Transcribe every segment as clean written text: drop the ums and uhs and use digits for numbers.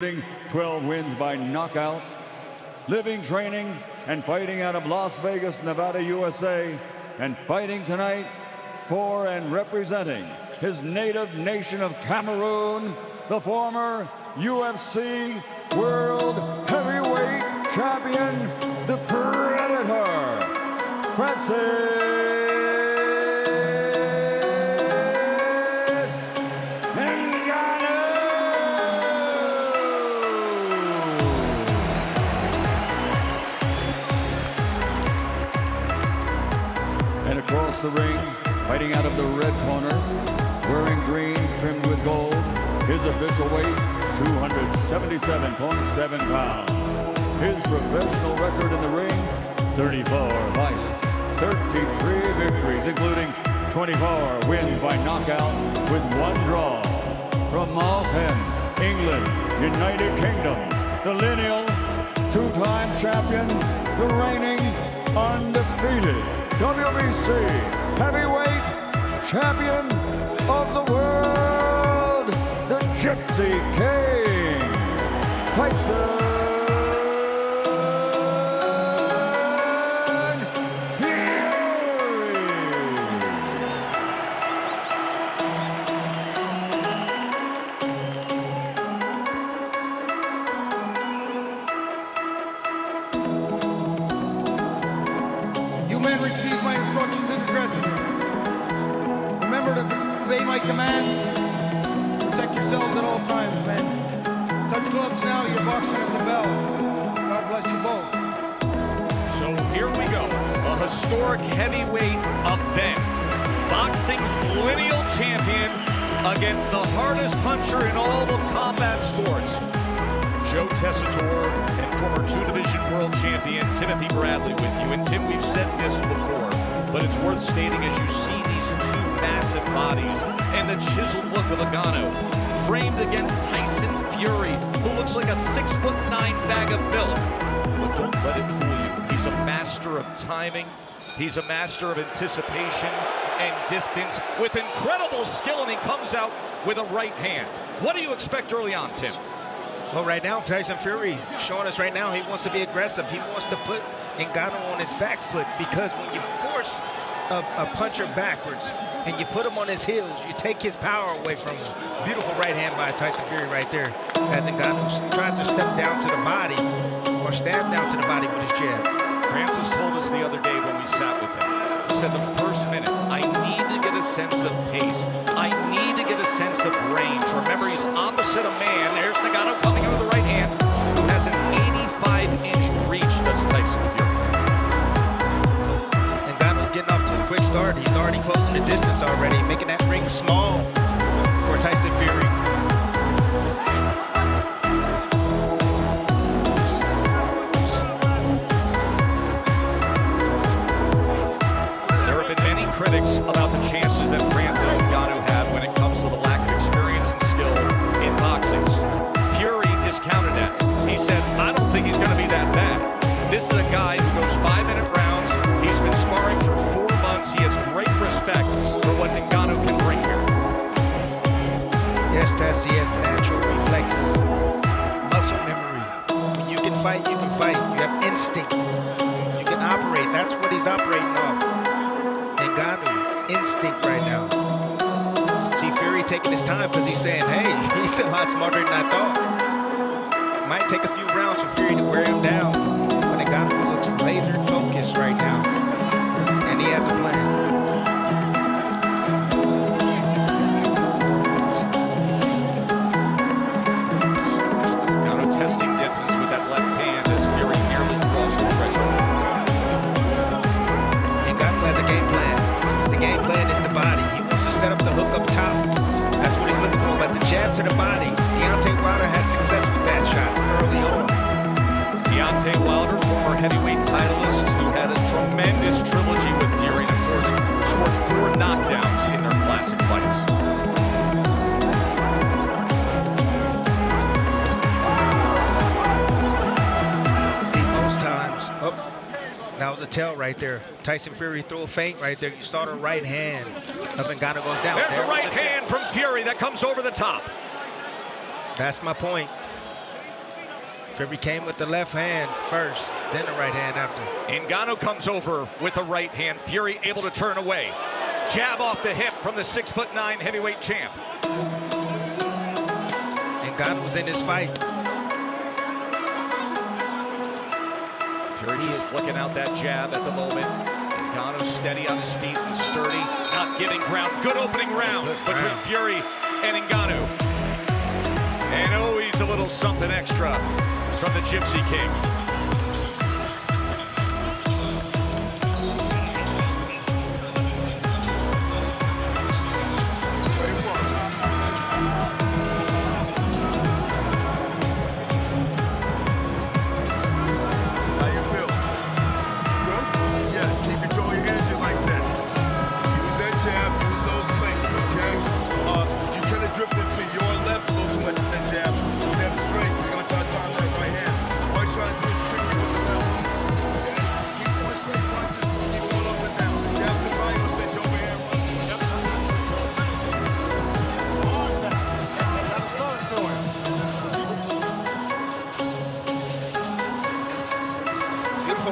12 wins by knockout, living, training, and fighting out of Las Vegas, Nevada, USA, and fighting tonight for and representing his native nation of Cameroon, the former UFC World Heavyweight Champion, the Predator, Francis. And across the ring, fighting out of the red corner, wearing green trimmed with gold, his official weight, 277.7 pounds. His professional record in the ring, 34 fights, 33 victories, including 24 wins by knockout with 1 draw. From Malton, England, United Kingdom, the lineal 2-time champion, the reigning undefeated WBC heavyweight champion of the world, the Gypsy King, Tyson. You men receive my instructions in the dressing room. Remember to obey my commands. Protect yourselves at all times, men. Touch gloves now, you're boxing at the bell. God bless you both. So here we go, a historic heavyweight event. Boxing's lineal champion against the hardest puncher in all of combat sports. Joe Tessitore and former 2-division world champion Timothy Bradley with you. And Tim, we've said this before, but it's worth stating as you see these 2 massive bodies and the chiseled look of Ngannou framed against Tyson Fury, who looks like a 6'9" bag of milk. But don't let it fool you. He's a master of timing. He's a master of anticipation and distance with incredible skill, and he comes out with a right hand. What do you expect early on, Tim? Well, right now, Tyson Fury showing us right now he wants to be aggressive. He wants to put Ngannou on his back foot, because when you force a puncher backwards and you put him on his heels, you take his power away from him. Beautiful right hand by Tyson Fury right there, as Ngannou tries to step down to the body or stab down to the body with his jab. Francis told us the other day when we sat with him, he said the first minute, I need to get a sense of pace. I need to get a sense of range. Remember, he's opposite a man. There's Ngannou coming in with the right hand, who has an 85-inch reach, does Tyson Fury. Ngannou's getting off to a quick start. He's already closing the distance already, making that ring small for Tyson Fury. Critics about the chances that Francis Ngannou had when it comes to the lack of experience and skill in boxing. Fury discounted that. He said, I don't think he's going to be that bad. This is a guy who goes 5-minute rounds. He's been sparring for 4 months. He has great respect for what Ngannou can bring here. Yes, Tess, he has natural reflexes, muscle memory. When you can fight, you can fight. You have instinct. You can operate. That's what he's operating off. Ngannou, instinct right now. See Fury taking his time because he's saying, hey, he's a lot smarter than I thought. Might take a few rounds for Fury to wear him down, but Ngannou looks laser focused right now, and he has a plan. Ngannou testing distance with that left hand as Fury nearly crossed the threshold. Ngannou has a game plan. The game plan is the body. He wants to set up the hook up top. That's what he's looking for, but the jab to the body. Deontay Wilder had success with that shot early on. Deontay Wilder, former heavyweight titleist, who had a tremendous trilogy with Fury, and of course scored 4 knockdowns in their classic fights. See, most times, that was a tell right there. Tyson Fury threw a feint right there. You saw the right hand of Ngannou goes down. There's a right hand from Fury that comes over the top. That's my point. Fury came with the left hand first, then the right hand after. Ngannou comes over with the right hand. Fury able to turn away. Jab off the hip from the 6'9" heavyweight champ. Ngannou was in this fight. Fury just flicking out that jab at the moment. Ngannou steady on his feet and sturdy, not giving ground. Good opening round between Fury and Ngannou. And always a little something extra from the Gypsy King.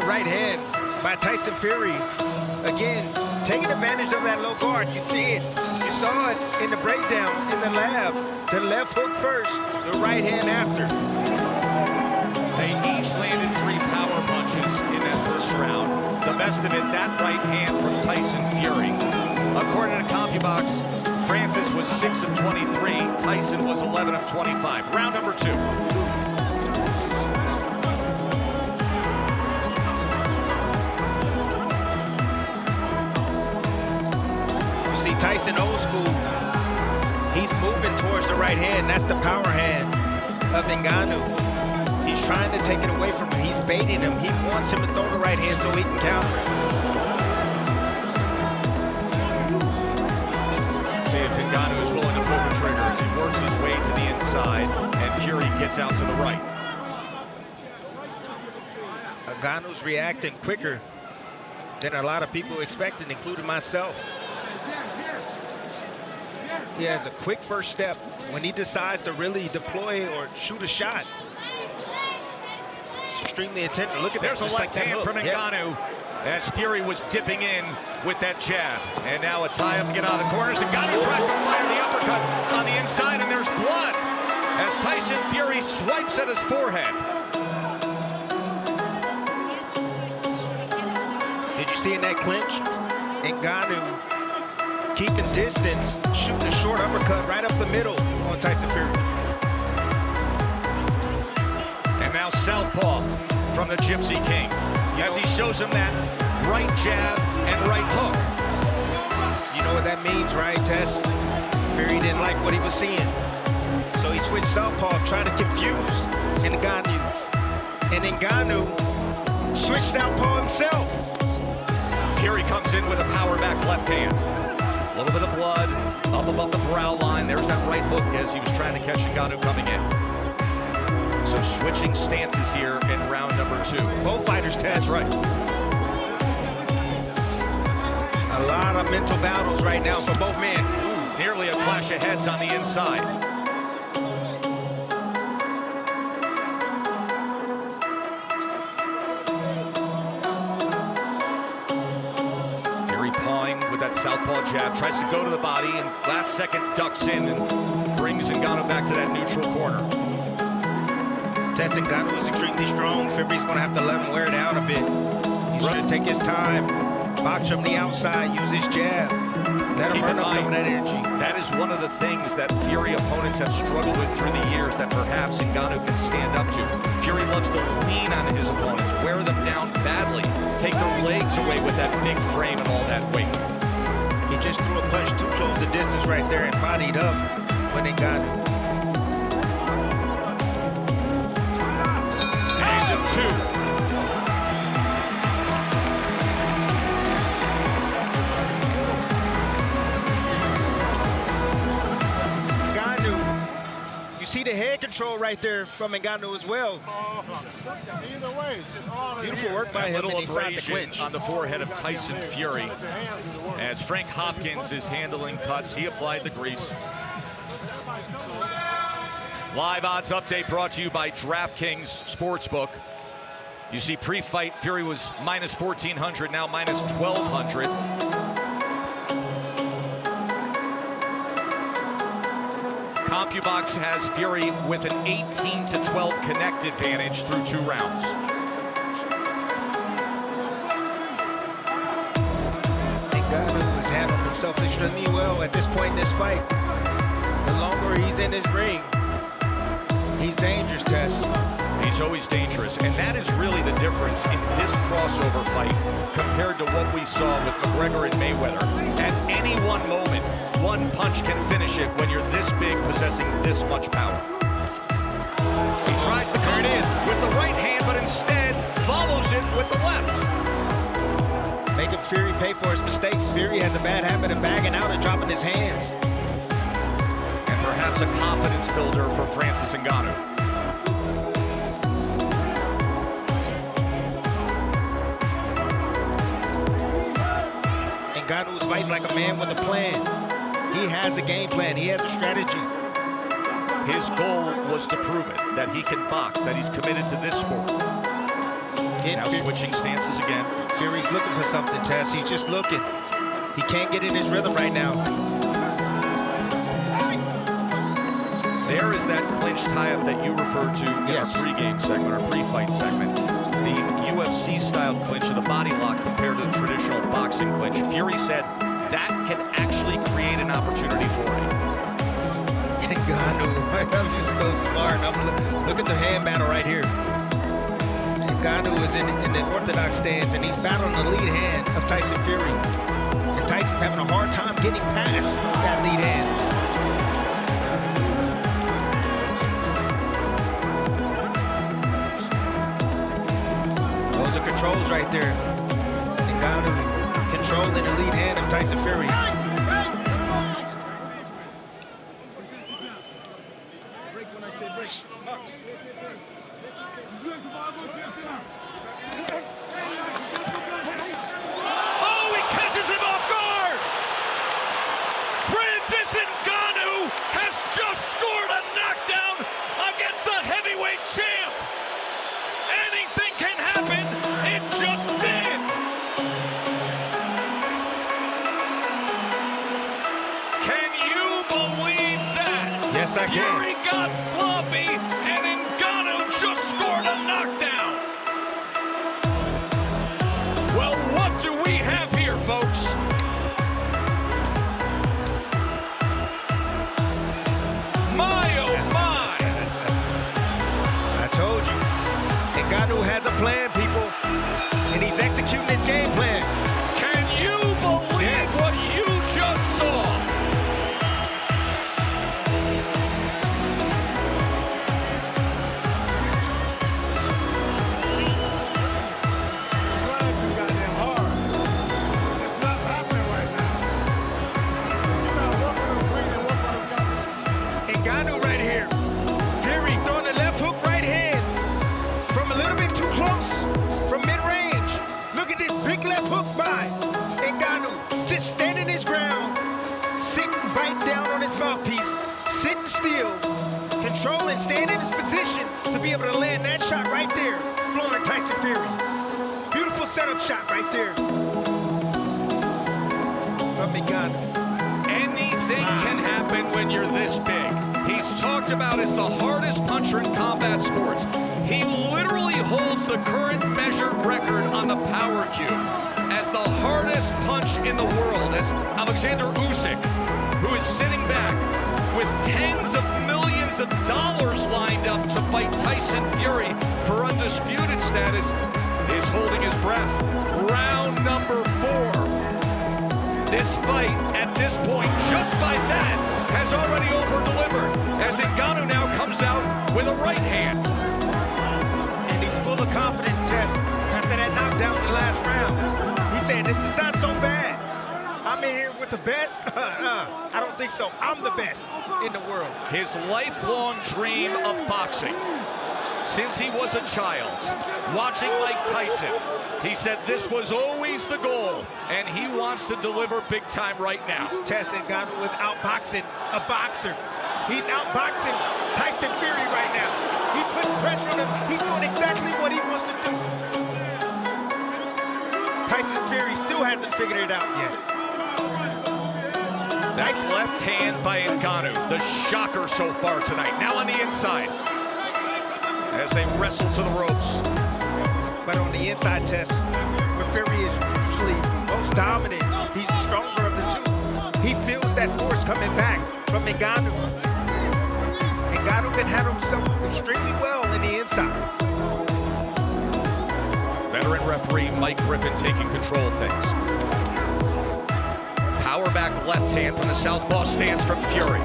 Right hand by Tyson Fury. Again, taking advantage of that low guard. You see it. You saw it in the breakdown in the lab. The left hook first, the right hand after. They each landed 3 power punches in that first round. The best of it, that right hand from Tyson Fury. According to CompuBox, Francis was 6 of 23. Tyson was 11 of 25. Round number 2. Tyson old school. He's moving towards the right hand. That's the power hand of Ngannou. He's trying to take it away from him. He's baiting him. He wants him to throw the right hand so he can counter. See if Ngannou is willing to pull the trigger as he works his way to the inside and Fury gets out to the right. Ngannou's reacting quicker than a lot of people expected, including myself. He has a quick first step when he decides to really deploy or shoot a shot. It's extremely intent. Look at that. There's a left hand from Ngannou as Fury was dipping in with that jab. And now a tie-up to get out of the corners. Ngannou tries to fire the uppercut on the inside, and there's blood as Tyson Fury swipes at his forehead. Did you see in that clinch? Ngannou keeping distance, shooting a short uppercut right up the middle on Tyson Fury. And now southpaw from the Gypsy King as he shows him that right jab and right hook. You know what that means, right, Tess? Fury didn't like what he was seeing. So he switched southpaw, trying to confuse Ngannou. And Ngannou switched southpaw himself. Fury comes in with a power back left hand. A little bit of blood up above the brow line. There's that right hook as he was trying to catch Ngannou coming in. So switching stances here in round number 2. Both fighters test. That's right. A lot of mental battles right now for both men. Ooh, nearly a clash of heads on the inside. With that southpaw jab, tries to go to the body, and last second ducks in and brings Ngannou back to that neutral corner. Ngannou is extremely strong. Fury's going to have to let him wear it out a bit. He should take his time, box from the outside, use his jab. Let him burn up some of that energy. That is one of the things that Fury opponents have struggled with through the years that perhaps Ngannou can stand up to. Fury loves to lean on his opponents, wear them down badly, take their legs away with that big frame and all that weight. He just threw a punch too close the distance right there and bodied up when Ngannou. And a 2. See the head control right there from Ngannou as well. Either way, it's just all beautiful work by him. Little abrasion on the forehead of Tyson Fury. As Frank Hopkins is handling cuts, he applied the grease. Live odds update brought to you by DraftKings Sportsbook. You see pre-fight Fury was minus 1,400, now minus 1,200. CompuBox has Fury with an 18-12 connect advantage through 2 rounds. Ngannou has handled himself extremely well at this point in this fight. The longer he's in his ring, he's dangerous, Tess. He's always dangerous, and that is really the difference in this crossover fight compared to what we saw with McGregor and Mayweather. At any one moment, one punch can finish it when you're this big, possessing this much power. He tries to come with the right hand, but instead follows it with the left. Making Fury pay for his mistakes. Fury has a bad habit of bagging out and dropping his hands. And perhaps a confidence builder for Francis Ngannou. Ngannou's fighting like a man with a plan. He has a game plan. He has a strategy. His goal was to prove it, that he can box, that he's committed to this sport. Now switching stances again. Fury's looking for something, Tess. He's just looking. He can't get in his rhythm right now. There is that clinch tie-up that you referred to in our pregame segment, or pre-fight segment. The UFC-style clinch of the body lock compared to the traditional boxing clinch. Fury said that can actually create an opportunity for him. Ngannou, I'm just so smart. Look at the hand battle right here. Ngannou is in the orthodox stance, and he's battling the lead hand of Tyson Fury. And Tyson's having a hard time getting past that lead hand. Those are controls right there. Ngannou controlling the lead hand of Tyson Fury. Oh, he catches him off guard! Francis Ngannou has just scored a knockdown against the heavyweight champ! Anything can happen, it just did! Can you believe that? Yes, I can. Fury got sloppy, and Ngannou just scored a knockdown! Well, what do we have here, folks? My, oh my! I told you. Ngannou has a plan, people, and he's executing his game plan. Can you believe what you just saw? He's lying too goddamn hard. It's not happening right now. He's not working on breathing, working on coming. Ngannou right here. Fury throwing the left hook right hand from a little bit too close, from mid-range. Look at this big left hook by Ngannou. Just standing his ground, sitting, biting down on his mouthpiece, sitting still, controlling, staying in his position to be able to land that shot right there, flooring Tyson Fury. Beautiful setup shot right there from Ngannou. Anything can happen when you're this big. He's talked about as the hardest puncher in combat sports. He literally holds the current measured record on the power cube as the hardest punch in the world, as Alexander Usyk, who is sitting back with tens of millions of dollars lined up to fight Tyson Fury for undisputed status, is holding his breath. Round number 4. This fight, at this point, just by that, has already over-delivered, as Ngannou now comes out with a right hand. And he's full of confidence, Tess, after that knockdown in the last round. He's saying, this is not so bad. I'm in here with the best? I don't think so. I'm the best in the world. His lifelong dream of boxing, since he was a child, watching Mike Tyson, he said this was always the goal, and he wants to deliver big time right now. Tyson Ngannou was outboxing a boxer. He's outboxing Tyson Fury right now. He's putting pressure on him. He's doing exactly what he wants to do. Tyson Fury still hasn't figured it out yet. That left hand by Ngannou, the shocker so far tonight. Now on the inside, as they wrestle to the ropes. But on the inside test, where Fury is usually most dominant, he's the stronger of the two. He feels that force coming back from Ngannou. Ngannou can handle himself extremely well in the inside. Veteran referee Mike Griffin taking control of things. Power back left hand from the southpaw stance from Fury.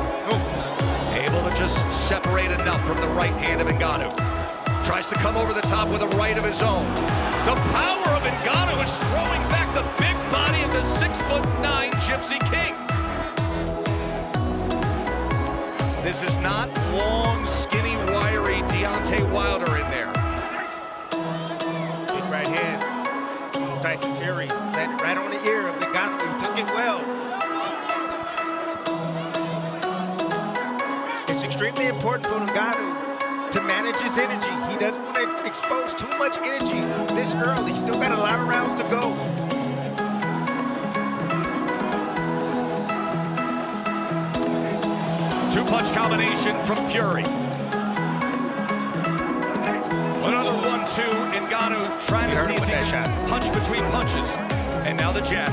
Able to just separate enough from the right hand of Ngannou. Tries to come over the top with a right of his own. The power of Ngannou is throwing back the big body of the 6'9" Gypsy King. This is not long, skinny, wiry Deontay Wilder in there. Big right hand. Tyson Fury landed right on the ear of Ngannou. He took it well. It's extremely important for Ngannou to manage his energy. He doesn't want to expose too much energy this early. He's still got a lot of rounds to go. Two-punch combination from Fury. Another 1-2. Ngannou trying to see if he can punch between punches. And now the jab,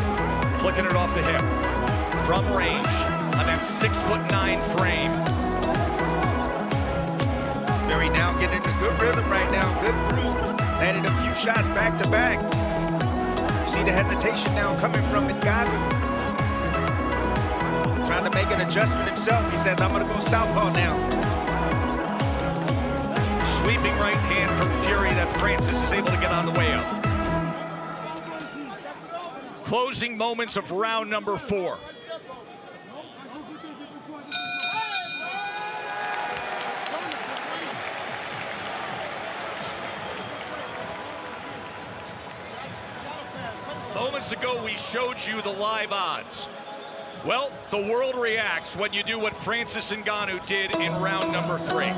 flicking it off the hip. From range on that 6'9" frame. Fury now getting into good rhythm right now, good groove. Landed a few shots back to back. You see the hesitation now coming from Ngannou. Trying to make an adjustment himself. He says, I'm gonna go southpaw now. Sweeping right hand from Fury that Francis is able to get on the way of. Closing moments of round number 4. Moments ago, we showed you the live odds. Well, the world reacts when you do what Francis Ngannou did in round number 3.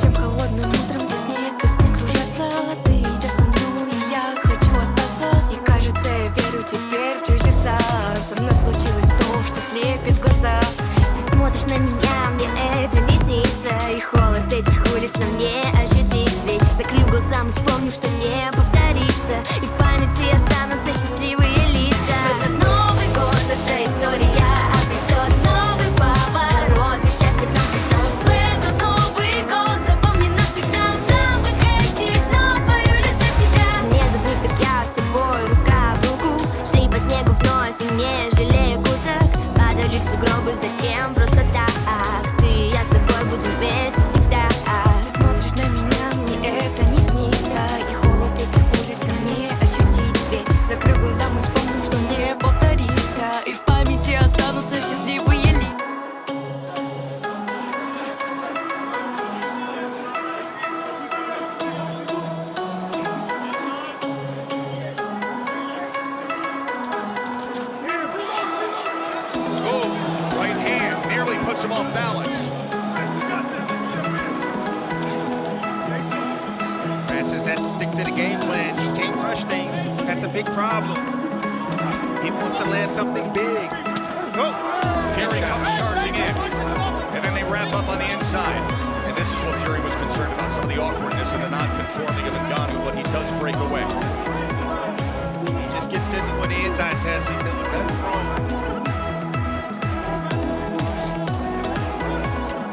Тем холодным утром, где снег и сны кружатся, ты идешь со мной, и я хочу остаться. И кажется, я верю теперь в чудеса. Со мной случилось то, что слепит глаза. Ты смотришь на меня, мне это не снится. И холод этих улиц на мне ощутить. Ведь закрыв глаза, мы вспомним, что не повторится. И в памяти останутся счастливые лица. В этот Новый год наша история обретет новый поворот. И счастье к нам придет. В этот Новый год запомни навсегда самых этих нот. Пою лишь для тебя. Не забудь, как я с тобой рука в руку шли по снегу вновь и не жалея курток. Падали в сугробы, зачем просто так? Ты и я с тобой будем вместе всегда. Ты смотришь на меня, мне это не снится. И холод этих улиц на мне ощутить. Ведь закрыв глаза, мы вспомним, что не повторится. И в памяти останутся счастливые лица. Oh, right hand nearly puts him off balance. Francis has to stick to the game plan. He can't rush things. That's a big problem. He wants to land something big. Oh! Fury comes charging in, and then they wrap up on the inside. And this is what Fury was concerned about, some of the awkwardness and the non-conforming of Ngannou, but he does break away. He just gets physical on the inside, Tess. He's doing nothing wrong.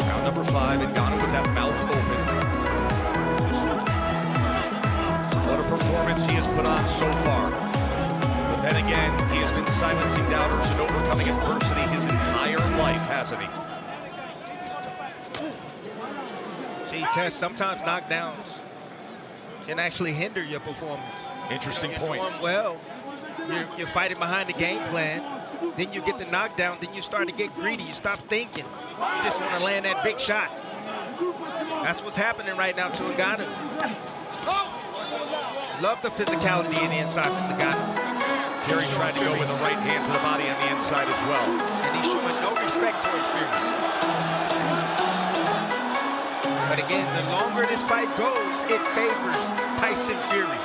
Round number 5, Ngannou with that mouth open. What a performance he has put on so far. But then again, he has been silencing doubters and overcoming adversity his entire life, hasn't he? See, Tess, sometimes knockdowns can actually hinder your performance. Interesting You're point. doing well. You're fighting behind the game plan. Then you get the knockdown. Then you start to get greedy. You stop thinking. You just want to land that big shot. That's what's happening right now to Ngannou. Love the physicality in the inside from Ngannou. Fury tried to go with a right hand to the body on the inside as well. And he's showing no respect towards Fury. But again, the longer this fight goes, it favors Tyson Fury.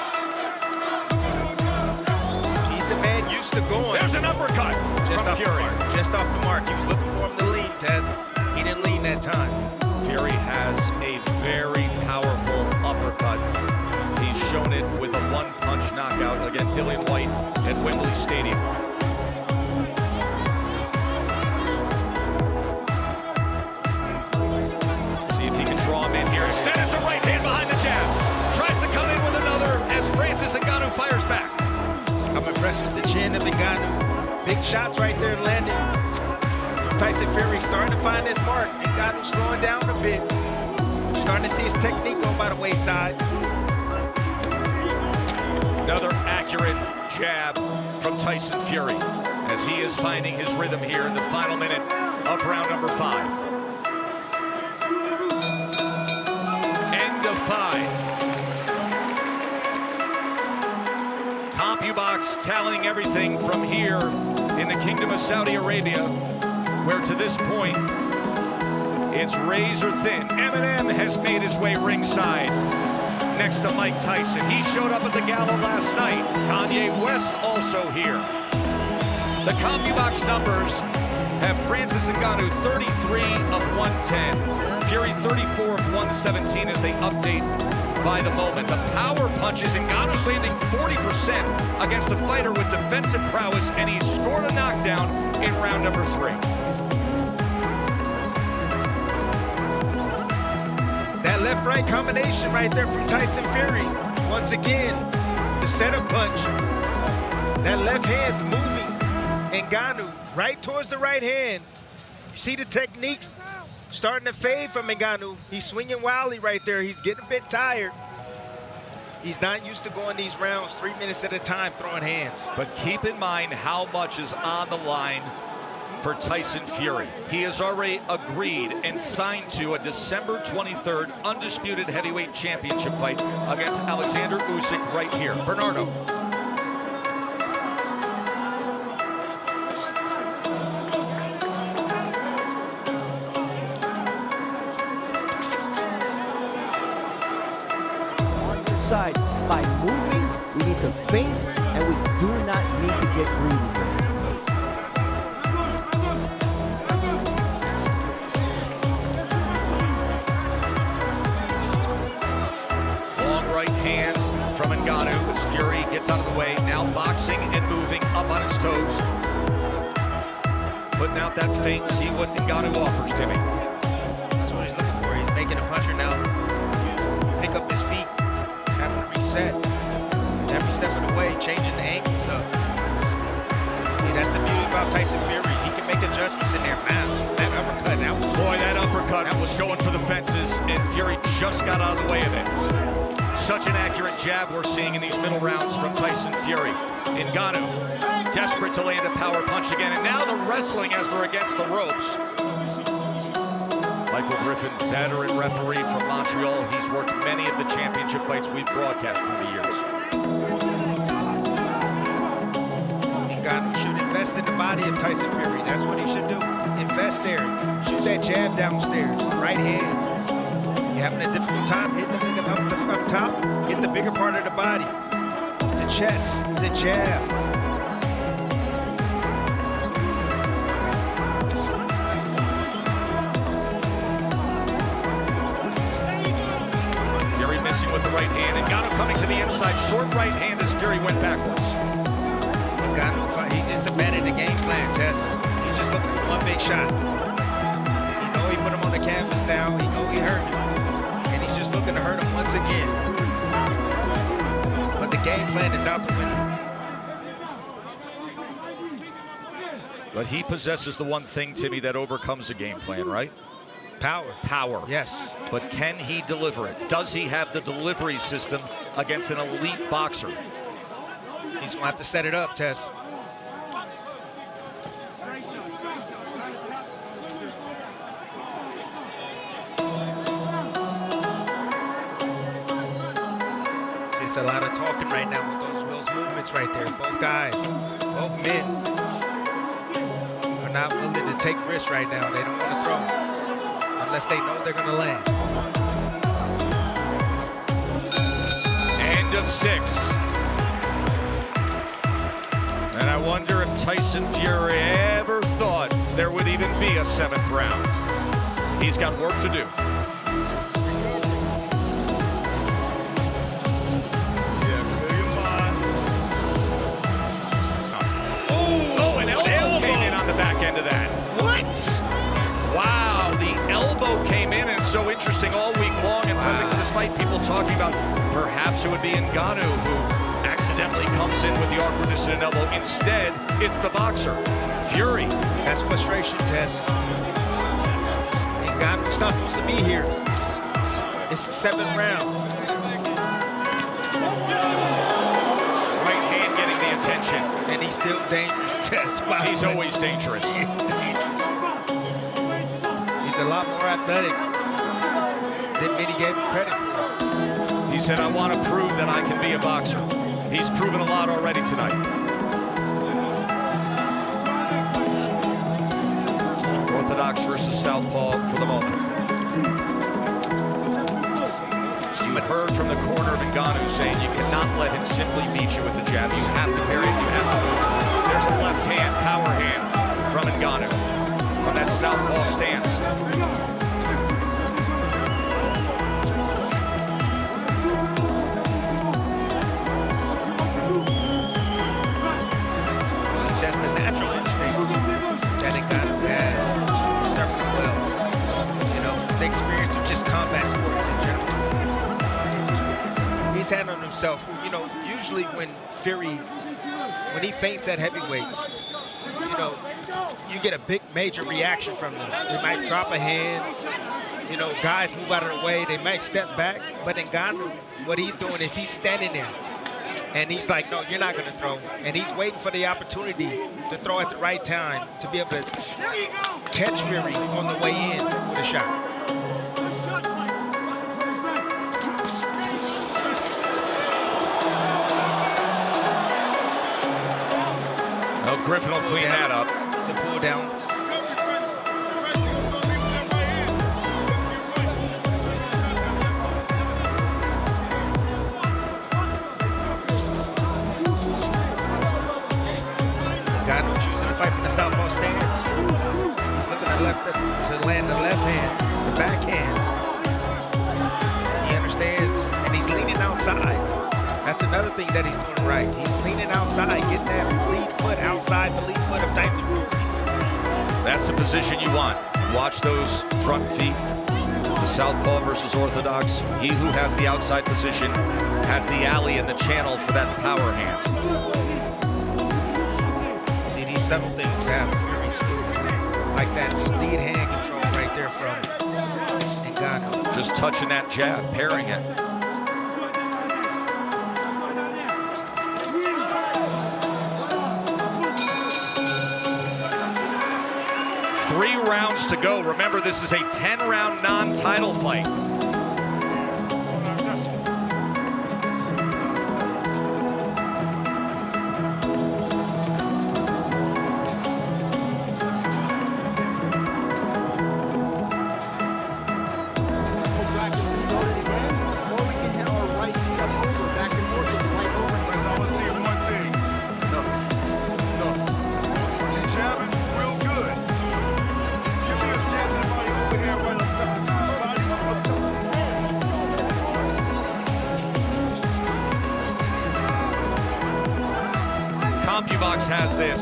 He's the man used to going. There's an uppercut Just from off Fury. the mark. Just off the mark. He was looking for him to lean, Tess. He didn't lean that time. Fury has a very powerful uppercut. He's shown it with a one-punch knockout against Dillian White at Wembley Stadium. See if he can draw him in here. Instead, it's the right hand behind the jab. Tries to come in with another as Francis Ngannou fires back. I'm impressed with the chin of Ngannou. Big shots right there landing. Tyson Fury starting to find his mark. Ngannou slowing down a bit. Starting to see his technique go by the wayside. Another accurate jab from Tyson Fury as he is finding his rhythm here in the final minute of round number 5. End of 5. CompuBox tallying everything from here in the Kingdom of Saudi Arabia, where to this point it's razor thin. Eminem has made his way ringside next to Mike Tyson. He showed up at the gala last night. Kanye West also here. The CompuBox numbers have Francis Ngannou 33 of 110, Fury 34 of 117 as they update by the moment. The power punches, Ngannou's landing 40% against a fighter with defensive prowess, and he scored a knockdown in round number 3. That left-right combination right there from Tyson Fury. Once again, the setup punch. That left hand's moving Ngannou right towards the right hand. You see the techniques starting to fade from Ngannou. He's swinging wildly right there. He's getting a bit tired. He's not used to going these rounds 3 minutes at a time throwing hands. But keep in mind how much is on the line for Tyson Fury. He has already agreed and signed to a December 23rd undisputed heavyweight championship fight against Alexander Usyk right here. Bernardo. Side by moving, we need to feint, and we do not need to get greedy. Long right hands from Ngannou as Fury gets out of the way. Now boxing and moving up on his toes. Putting out that feint, see what Ngannou offers, Timmy. That's what he's looking for. He's making a puncher now. Pick up his feet. Having to reset. Every step of the way, changing the angles up. See, that's the beauty about Tyson Fury. He can make adjustments in there. Man, that uppercut, that was... Boy, that uppercut was showing for the fences, and Fury just got out of the way of it. Such an accurate jab we're seeing in these middle rounds from Tyson Fury. Ngannou, desperate to land a power punch again, and now the wrestling as they're against the ropes. Michael Griffin, veteran referee from Montreal. He's worked many of the championship fights we've broadcast through the years. Ngannou should invest in the body of Tyson Fury. That's what he should do. Invest there. Shoot that jab downstairs. Right hands. You're having a difficult time hitting them up top. Hit the bigger part of the body. The chest. The jab. With the right hand, and Ngannou coming to the inside. Short right hand as Fury went backwards. Ngannou, he just abandoned the game plan, Tess. He's just looking for one big shot. He know he put him on the canvas now. He know he hurt him. And he's just looking to hurt him once again. But the game plan is out the window. But he possesses the one thing, Timmy, that overcomes a game plan, right? Power. Power. Yes. But can he deliver it? Does he have the delivery system against an elite boxer? He's going to have to set it up, Tess. It's a lot of talking right now with those movements difference right there. Both guys, both men are not willing to take risks right now. They don't want to throw unless they know they're going to land. End of 6. And I wonder if Tyson Fury ever thought there would even be a 7th round. He's got work to do. Oh, an elbow came in on the back end of that. What? Wow, the elbow came in, and so interesting all week long in prepping for this fight. People talking about perhaps it would be Ngannou who accidentally comes in with the awkwardness in an elbow. Instead, it's the boxer, Fury. That's frustration, Tess. Ngannou's not supposed to be here. It's the 7th round. Right hand getting the attention. And he's still dangerous, Tess. Wow. He's always dangerous. He's a lot more athletic than many gave him credit for. He said, I want to prove that I can be a boxer. He's proven a lot already tonight. Orthodox versus Southpaw for the moment. You heard from the corner of Ngannou saying you cannot let him simply beat you with the jab. You have to parry it, you have to move. There's a left hand, power hand from Ngannou from that Southpaw stance. Experience of just combat sports in general. He's had on himself, you know, usually when Fury, when he feints at heavyweights, you know, you get a big major reaction from them. They might drop a hand, you know, guys move out of the way, they might step back, but Ngannou, what he's doing is he's standing there and he's like, no, you're not going to throw. And he's waiting for the opportunity to throw at the right time to be able to catch Fury on the way in with a shot. Griffin will clean that up. The pull down. Ngannou choosing to fight from the southpaw stance. He's looking at left to land the left hand, the backhand. He understands, and he's leaning outside. That's another thing that he's doing right. He's leaning outside, getting that lead foot outside the lead foot of Tyson Fury. That's the position you want. Watch those front feet. The southpaw versus orthodox. He who has the outside position has the alley and the channel for that power hand. See, these subtle things have Fury skilled. Like that lead hand control right there from Ngannou. Just touching that jab, pairing it. 3 rounds to go. Remember, this is a 10-round non-title fight. CompuBox has this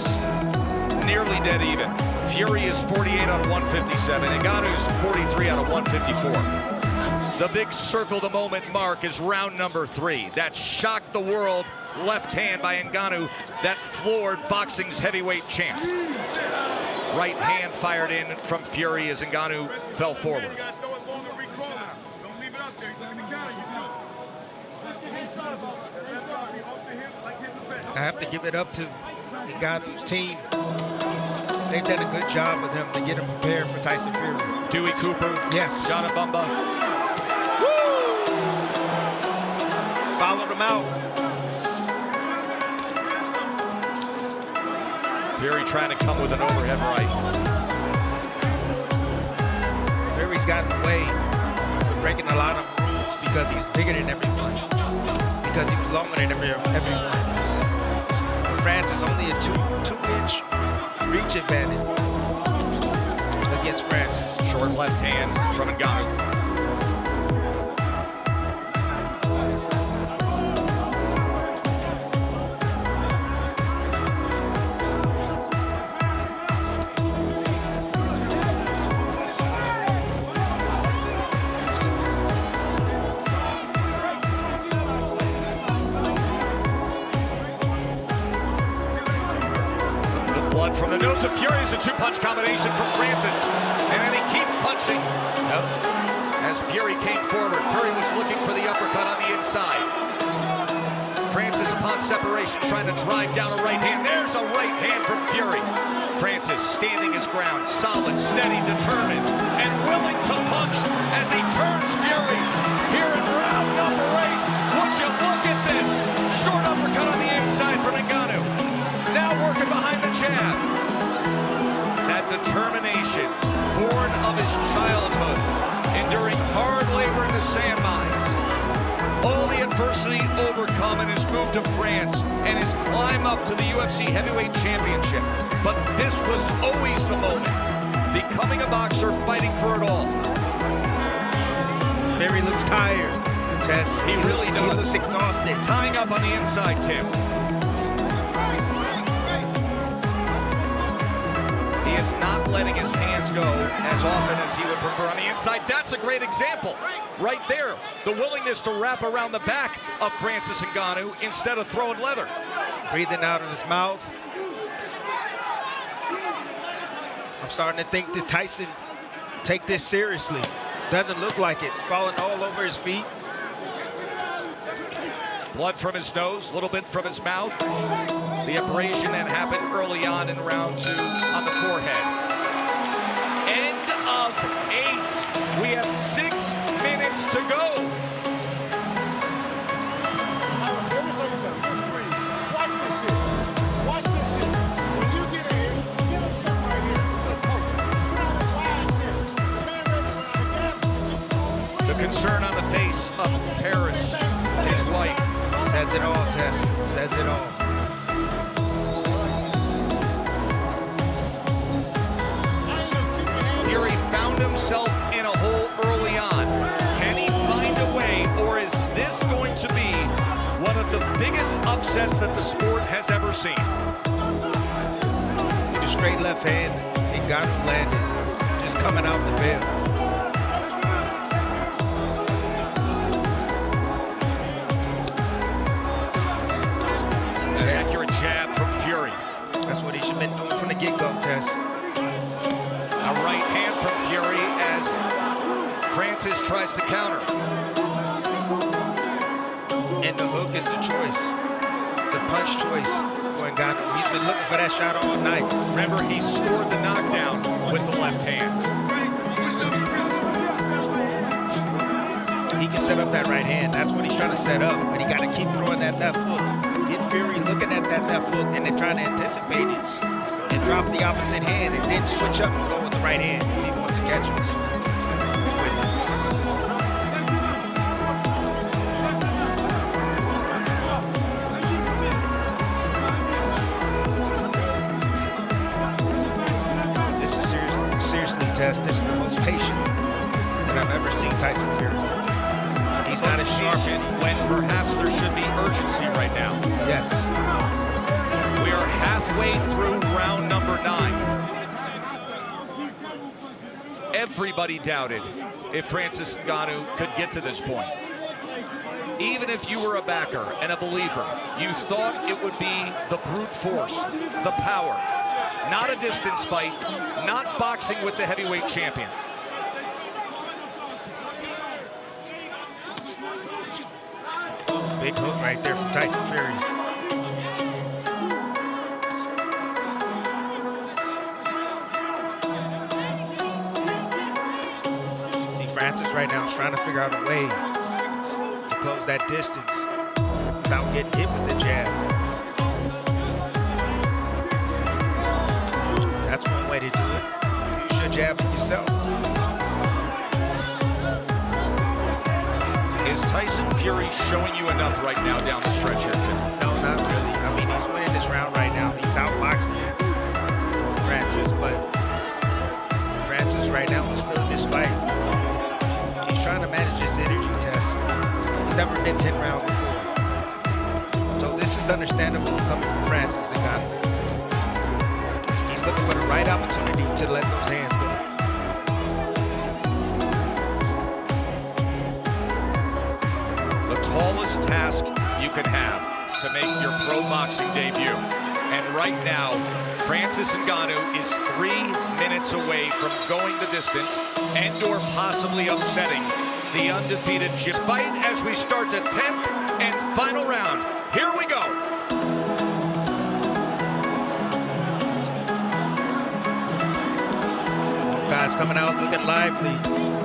nearly dead even. Fury is 48 out of 157. Ngannou's 43 out of 154. The big circle the moment mark is round number 3. That shocked the world left hand by Ngannou that floored boxing's heavyweight champ. Right hand fired in from Fury as Ngannou fell forward. I have to give it up to Ngannou's team. They've done a good job with him to get him prepared for Tyson Fury. Dewey Cooper. Yes. John Abumba. Woo! Followed him out. Fury trying to come with an overhead right. Fury's gotten away with breaking a lot of rules because he was bigger than everyone, because he was longer than everyone. Francis only a two-inch reach advantage against Francis. Short left hand from Ngannou. Blood from the nose of Fury is a two-punch combination from Francis. And then he keeps punching. Yep. As Fury came forward, Fury was looking for the uppercut on the inside. Francis, upon separation, trying to drive down a right hand. There's a right hand from Fury. Francis standing his ground, solid, steady, determined, and willing to punch as he turns Fury. Here in round number 8, would you look at this? Short uppercut on the inside from Ngannou. Now working behind the jab. That determination, born of his childhood, enduring hard labor in the sand mines. All the adversity overcome in his move to France and his climb up to the UFC Heavyweight Championship. But this was always the moment. Becoming a boxer, fighting for it all. Fury looks tired, Tess. He really does. He looks exhausted. Tying up on the inside, Tim. He is not letting his hands go as often as he would prefer on the inside. That's a great example right there. The willingness to wrap around the back of Francis Ngannou instead of throwing leather. Breathing out of his mouth. I'm starting to think that Tyson take this seriously. Doesn't look like it. Falling all over his feet. Blood from his nose, a little bit from his mouth. The abrasion that happened early on in round 2 on the forehead. End of 8. We have 6 minutes to go. Let me show you something. Watch this shit. Watch this shit. When you get in, give him something right here. Put on the wide shit. The man ready to run again. The concern on the face of Paris, his wife. Says it all, Tess. Says it all. Fury found himself in a hole early on. Can he find a way, or is this going to be one of the biggest upsets that the sport has ever seen? With a straight left hand, he got him landed. Just coming out the veil. An accurate jab from Fury. That's what he should have been doing from the get-go, Tess. A right hand from Fury as Francis tries to counter. And the hook is the choice. The punch choice for Ngannou. He's been looking for that shot all night. Remember, he scored the knockdown with the left hand. He can set up that right hand. That's what he's trying to set up. But he got to keep throwing that left hook. Get Fury looking at that left hook and then trying to anticipate it and drop the opposite hand and then switch up and go with the right hand if he wants to catch him with it. This is seriously, Tess, this is the most patient that I've ever seen Tyson Fury. He's not as sharp when perhaps there should be urgency right now. Yes. We are halfway through round number 9. Everybody doubted if Francis Ngannou could get to this point. Even if you were a backer and a believer, you thought it would be the brute force, the power, not a distance fight, not boxing with the heavyweight champion. Big hook right there from Tyson Fury. See, Francis right now is trying to figure out a way to close that distance without getting hit with the jab. way to do it. Use your jab for yourself. Is Tyson Fury showing you enough right now down the stretch here, Tim? No, not really. I mean, he's winning this round right now. He's outboxing Francis, but Francis right now is still in this fight. He's trying to manage his energy test. He's never been 10 rounds before. So this is understandable coming from Francis Ngannou. He's looking for the right opportunity to let those hands go. The tallest task you can have to make your pro boxing debut. And right now, Francis Ngannou is 3 minutes away from going the distance and or possibly upsetting the undefeated Jim. Fight as we start the 10th and final round. Here we go. Guys coming out looking lively.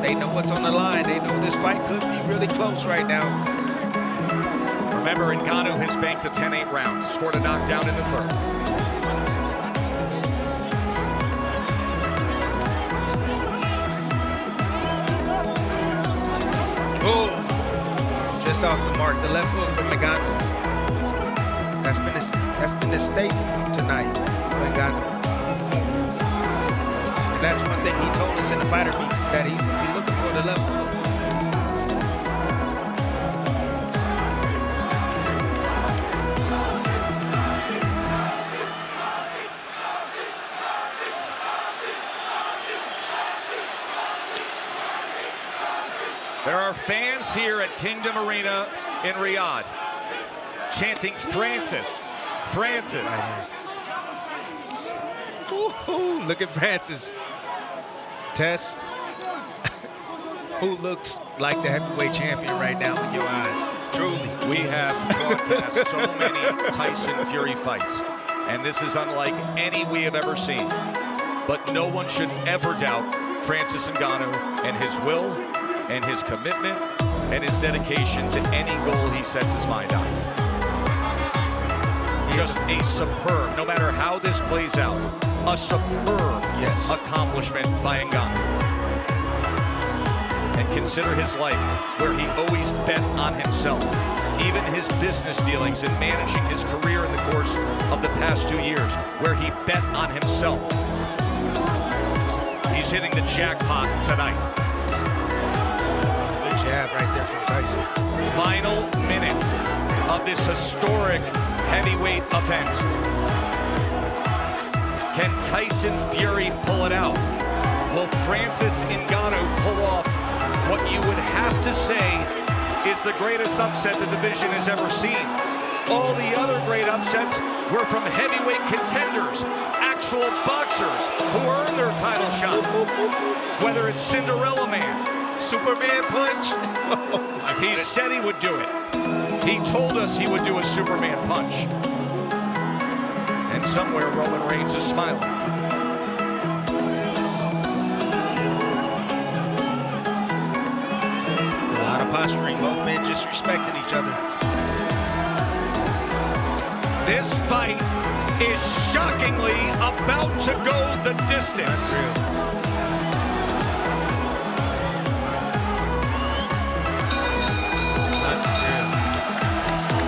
They know what's on the line. They know this fight could be really close right now. Remember, Ngannou has banked a 10-8 round, scored a knockdown in the third. Oh, just off the mark. The left hook from Ngannou. That's been a staple tonight for Ngannou. And that's one thing he told us in the fighter meetings, that he's going to be looking for the left hook. There are fans here at Kingdom Arena in Riyadh chanting Francis, Francis. Ooh, look at Francis. Tess, who looks like the heavyweight champion right now in your eyes? Truly. We have broadcast so many Tyson Fury fights, and this is unlike any we have ever seen. But no one should ever doubt Francis Ngannou and his will and his commitment and his dedication to any goal he sets his mind on. Just a superb, no matter how this plays out, a superb accomplishment by Ngannou. And consider his life, where he always bet on himself. Even his business dealings and managing his career in the course of the past 2 years, where he bet on himself. He's hitting the jackpot tonight. Good jab right there from Tyson. Final minutes of this historic heavyweight event. Can Tyson Fury pull it out? Will Francis Ngannou pull off what you would have to say is the greatest upset the division has ever seen? All the other great upsets were from heavyweight contenders, actual boxers who earned their title shot. Whether it's Cinderella Man, Superman punch. He said he would do it. He told us he would do a Superman punch. And somewhere Roman Reigns is smiling. A lot of posturing, both men just respecting each other. This fight is shockingly about to go the distance.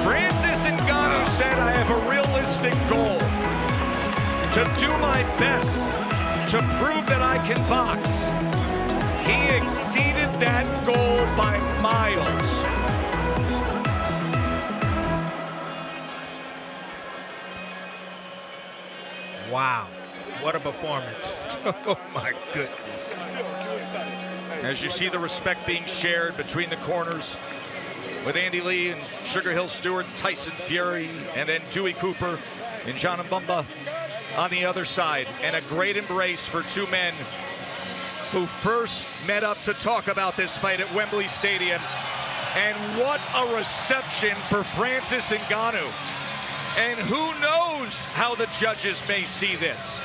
Francis Ngannou said, I have a realistic goal to do my best to prove that I can box. He exceeded that goal by miles. Wow, what a performance. Oh my goodness. As you see the respect being shared between the corners, with Andy Lee and Sugar Hill Stewart, Tyson Fury, and then Dewey Cooper and John Mbumba on the other side. And a great embrace for two men who first met up to talk about this fight at Wembley Stadium. And what a reception for Francis Ngannou. And who knows how the judges may see this.